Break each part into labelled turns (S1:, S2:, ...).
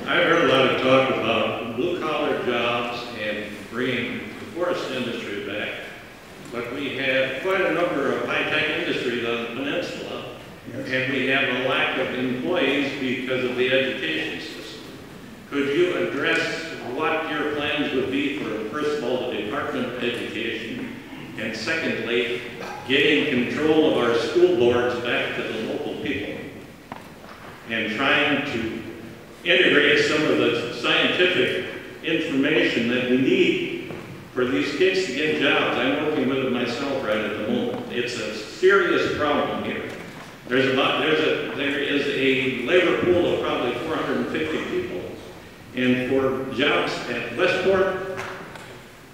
S1: I've heard a lot of talk about blue-collar jobs and bringing the forest industry back, but we have quite a number of high-tech industries on the peninsula, and we have a lack of employees because of the education system. Could you address what your plans would be for, first of all, the Department of Education, and secondly, getting control of our school boards back to the local people, and trying to integrate some of the scientific information that we need for these kids to get jobs? I'm working with it myself right at the moment. It's a serious problem here. There is a labor pool of probably 450 people, and for jobs at Westport,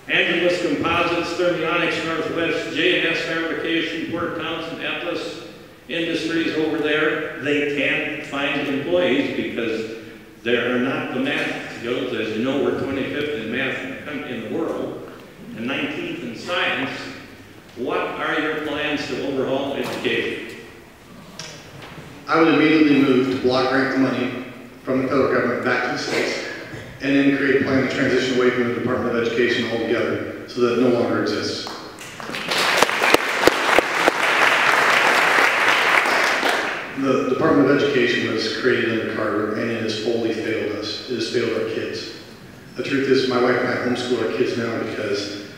S1: Angeles Composites, Thermionics Northwest, J&S Fabrication, Port Townsend, Atlas Industries over there, they can't find employees because there are not the math skills. As you know, we're 25th in math in the world and 19th in science. What are your plans to overhaul education?
S2: I would immediately move to block grant the money from the federal government back to the states, and then create a plan to transition away from the Department of Education altogether so that it no longer exists. The Department of Education was created under Carter, and it has fully failed us. It has failed our kids. The truth is, my wife and I homeschool our kids now because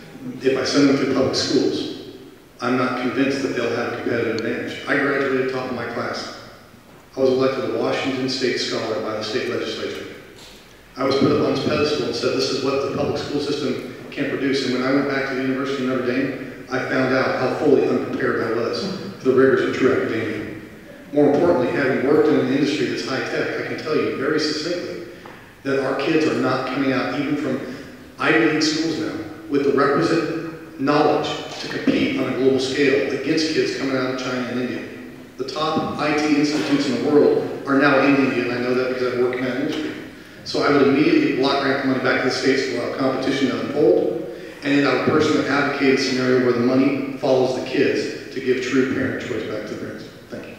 S2: if I send them through public schools, I'm not convinced that they'll have a competitive advantage. I graduated top of my class. I was elected a Washington State Scholar by the state legislature. I was put up on this pedestal and said, this is what the public school system can produce. And when I went back to the University of Notre Dame, I found out how fully unprepared I was for the rigors of true academia. More importantly, having worked in an industry that's high-tech, I can tell you very succinctly that our kids are not coming out even from Ivy League schools now with the requisite knowledge to compete on a global scale against kids coming out of China and India. The top IT institutes in the world are now in India, and I know that because I've worked in that industry. So I would immediately block grant the money back to the states to allow competition to unfold, and then I would personally advocate a scenario where the money follows the kids to give true parent choice back to the parents. Thank you.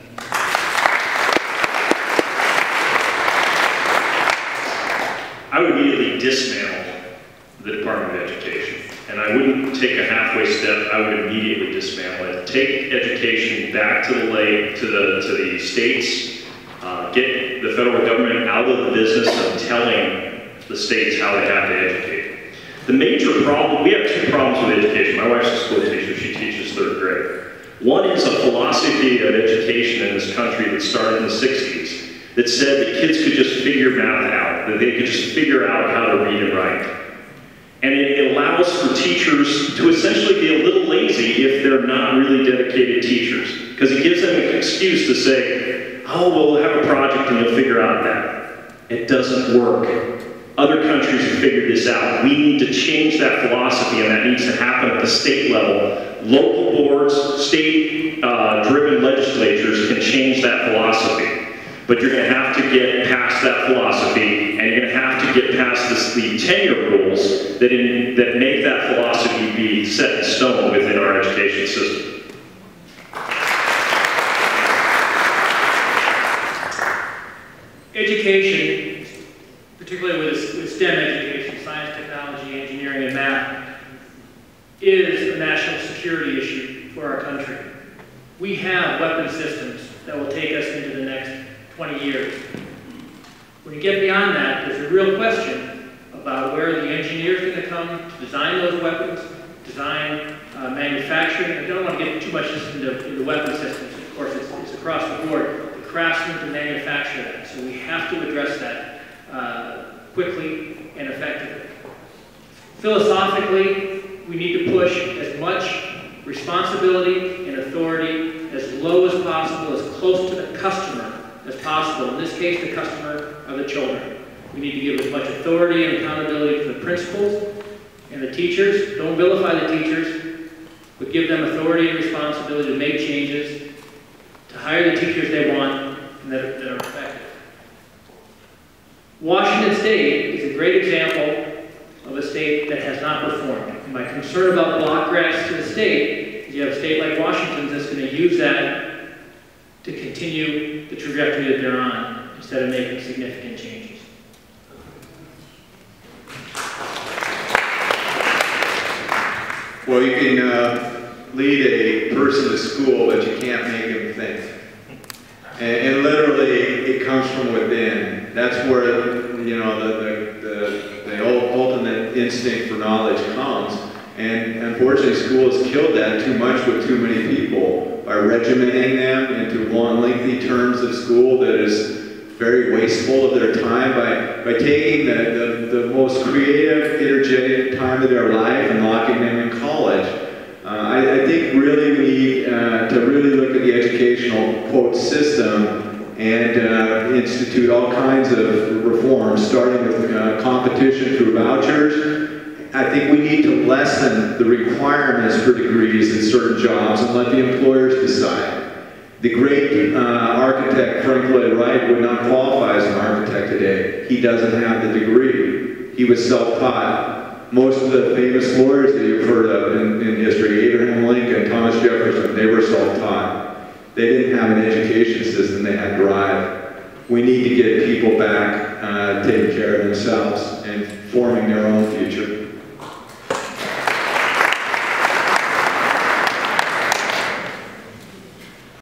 S3: I would immediately dismantle the Department of Education. And I wouldn't take a halfway step, I would immediately dismantle it. Take education back to the states, get the federal government out of the business of telling the states how they have to educate. The major problem, we have two problems with education. My wife's a school teacher, she teaches 3rd grade. One is a philosophy of education in this country that started in the 60s that said that kids could just figure math out, that they could just figure out how to read and write. And it allows for teachers to essentially be a little lazy if they're not really dedicated teachers, because it gives them an excuse to say, oh, well, we'll have a project and you'll figure out that. It doesn't work. Other countries have figured this out. We need to change that philosophy, and that needs to happen at the state level. Local boards, state-driven legislatures can change that philosophy. But you're going to have to get past that philosophy, and you're going to have to get past the tenure rules that make that philosophy be set in stone within our education system.
S4: Education, particularly with STEM education, science, technology, engineering, and math, is a national security issue for our country. We have weapon systems that will take us into the next 20 years. When you get beyond that, there's a real question about where the engineers are going to come to design those weapons, design manufacturing. I don't want to get too much into weapon systems. Of course, it's across the board. The craftsmen to manufacture that. So we have to address that quickly and effectively. Philosophically, we need to push as much responsibility and authority as low as possible, as close to the customer as possible. In this case, the customer are the children. We need to give as much authority and accountability to the principals and the teachers. Don't vilify the teachers, but give them authority and responsibility to make changes, to hire the teachers they want and that are effective. Washington State is a great example of a state that has not performed. And my concern about block grants to the state is you have a state like Washington that's going to use that to continue the trajectory that they're on instead of making significant changes.
S5: Well, you can lead a person to school, but you can't make him think. And literally, it comes from within. That's where, you know, the ultimate instinct for knowledge comes. And unfortunately, school has killed that too much with too many people by regimenting them into long, lengthy terms of school that is very wasteful of their time, by taking the most creative, energetic time of their life and locking them in college. I think really we need to really look at the educational, quote, system and institute all kinds of reforms, starting with competition through vouchers. I think we need to lessen the requirements for degrees in certain jobs and let the employers decide. The great architect Frank Lloyd Wright would not qualify as an architect today. He doesn't have the degree. He was self-taught. Most of the famous lawyers that you've heard of in history, Abraham Lincoln, Thomas Jefferson, they were self-taught. They didn't have an education system, they had drive. We need to get people back taking care of themselves and forming their own future.